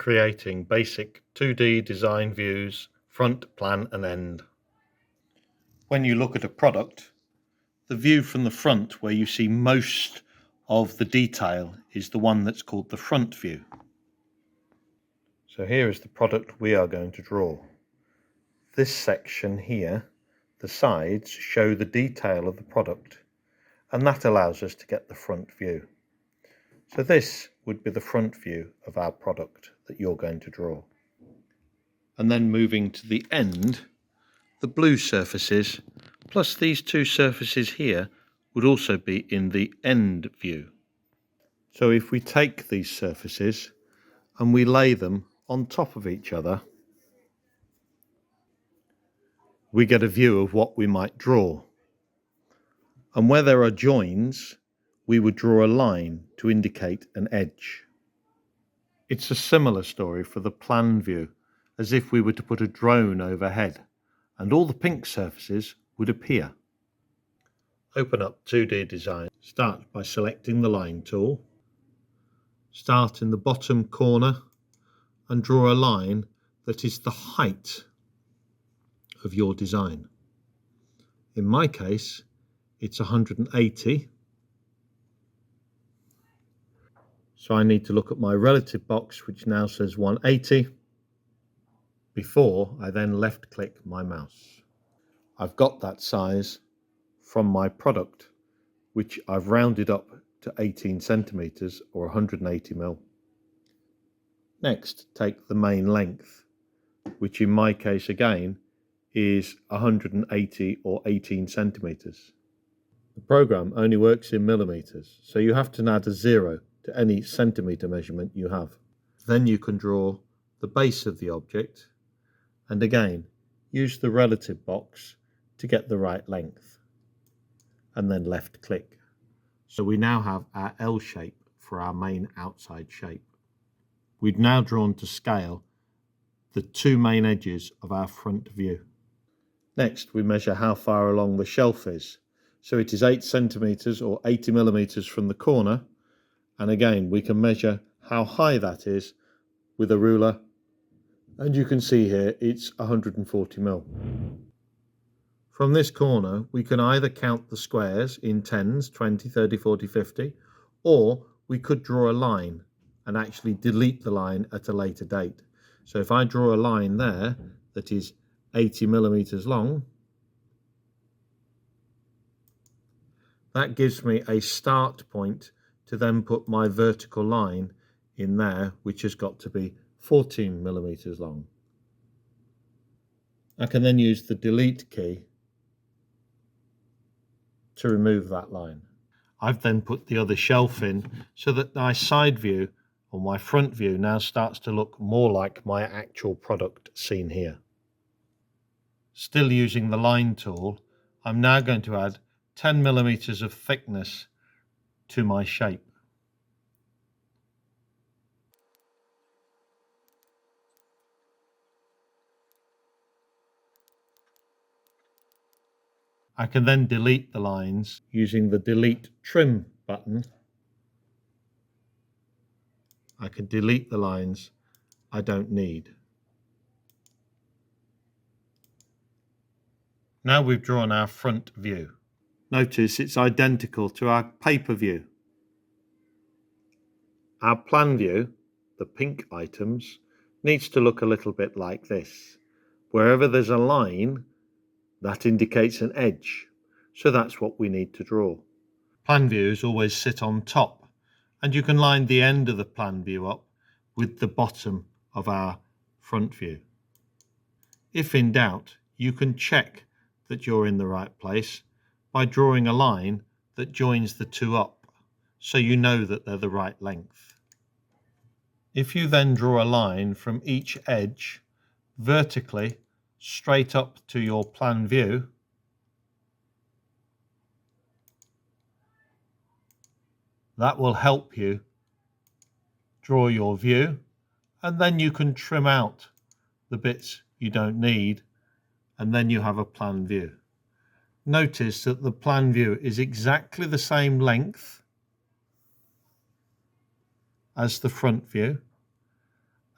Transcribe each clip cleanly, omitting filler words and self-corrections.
creating basic 2D design views, front, plan and end. When you look at a product, the view from the front where you see most of the detail is the one that's called the front view. So here is the product we are going to draw. This section here, the sides show the detail of the product, and that allows us to get the front view. So this would be the front view of our product that you're going to draw. And then moving to the end, the blue surfaces plus these two surfaces here would also be in the end view. So if we take these surfaces and we lay them on top of each other, we get a view of what we might draw. And where there are joins, we would draw a line to indicate an edge. It's a similar story for the plan view, as if we were to put a drone overhead, and all the pink surfaces would appear. Open up 2D Design. Start by selecting the line tool. Start in the bottom corner and draw a line that is the height of your design. In my case, it's 180. So I need to look at my relative box, which now says 180, before I then left click my mouse. I've got that size from my product, which I've rounded up to 18 centimeters or 180 mil. Next, take the main length, which in my case again is 180 or 18 centimeters. The program only works in millimeters, so you have to add a 0 to any centimeter measurement you have. Then you can draw the base of the object, and again use the relative box to get the right length, and then left click. So we now have our L shape for our main outside shape. We've now drawn to scale the two main edges of our front view. Next, we measure how far along the shelf is. So it is 8 centimeters or 80 millimeters from the corner. And again, we can measure how high that is with a ruler. And you can see here, it's 140 mil. From this corner, we can either count the squares in 10s, 20, 30, 40, 50, or we could draw a line and actually delete the line at a later date. So if I draw a line there that is 80 millimeters long, that gives me a start point to then put my vertical line in there, which has got to be 14 millimeters long. I can then use the delete key to remove that line. I've then put the other shelf in so that my side view or my front view now starts to look more like my actual product seen here. Still using the line tool, I'm now going to add 10 millimeters of thickness to my shape. I can then delete the lines using the delete trim button. I can delete the lines I don't need. Now we've drawn our front view. Notice it's identical to our paper view. Our plan view, the pink items, needs to look a little bit like this. Wherever there's a line, that indicates an edge. So that's what we need to draw. Plan views always sit on top, and you can line the end of the plan view up with the bottom of our front view. If in doubt, you can check that you're in the right place by drawing a line that joins the two up, so you know that they're the right length. If you then draw a line from each edge vertically straight up to your plan view, that will help you draw your view, and then you can trim out the bits you don't need, and then you have a plan view. Notice that the plan view is exactly the same length as the front view,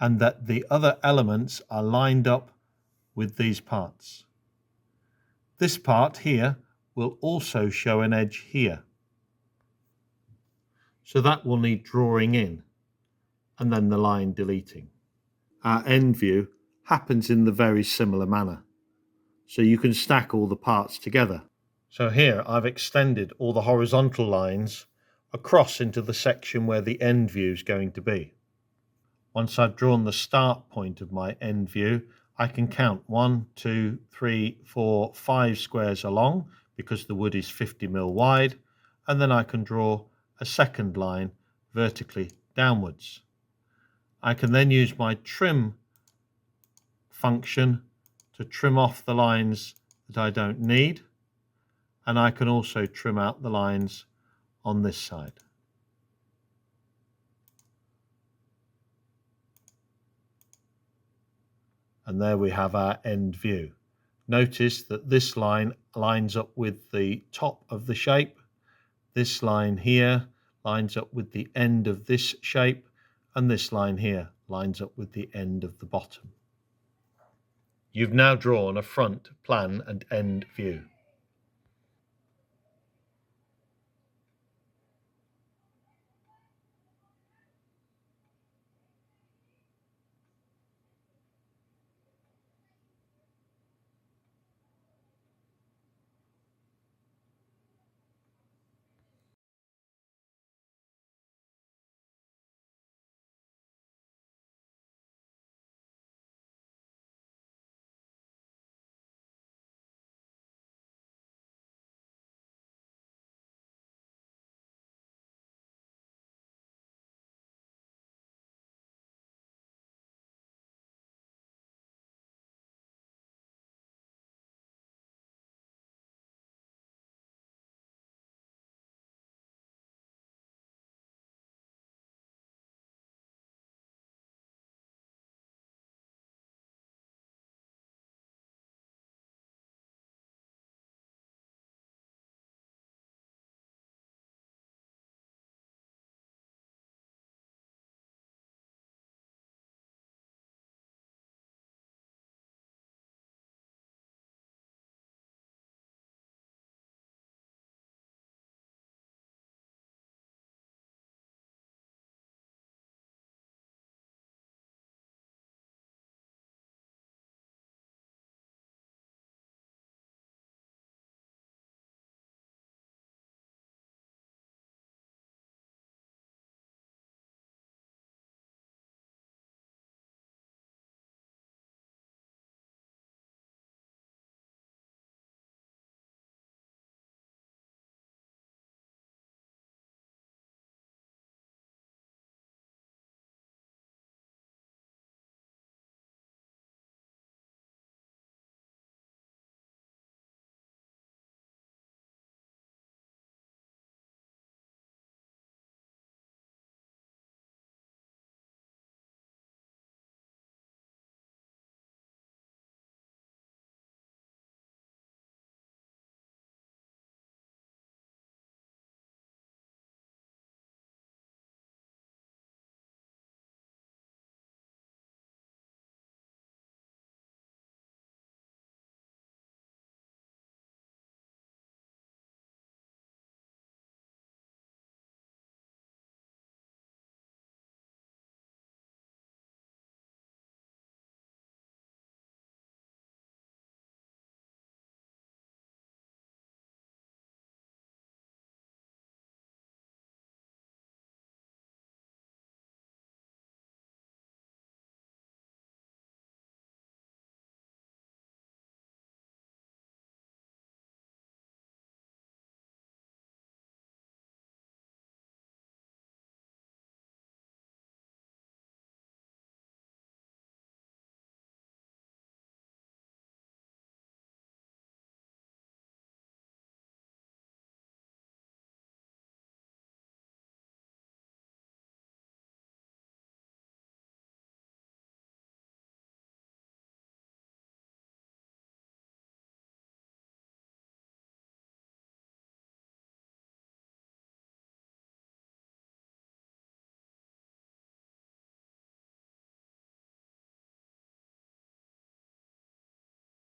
and that the other elements are lined up with these parts. This part here will also show an edge here. So that will need drawing in and then the line deleting. Our end view happens in the very similar manner. So you can stack all the parts together. So here I've extended all the horizontal lines across into the section where the end view is going to be. Once I've drawn the start point of my end view, I can count 1, 2, 3, 4, 5 squares along because the wood is 50mm wide, and then I can draw a second line vertically downwards. I can then use my trim function to trim off the lines that I don't need, and I can also trim out the lines on this side. And there we have our end view. Notice that this line lines up with the top of the shape. This line here lines up with the end of this shape, and this line here lines up with the end of the bottom. You've now drawn a front, plan and end view.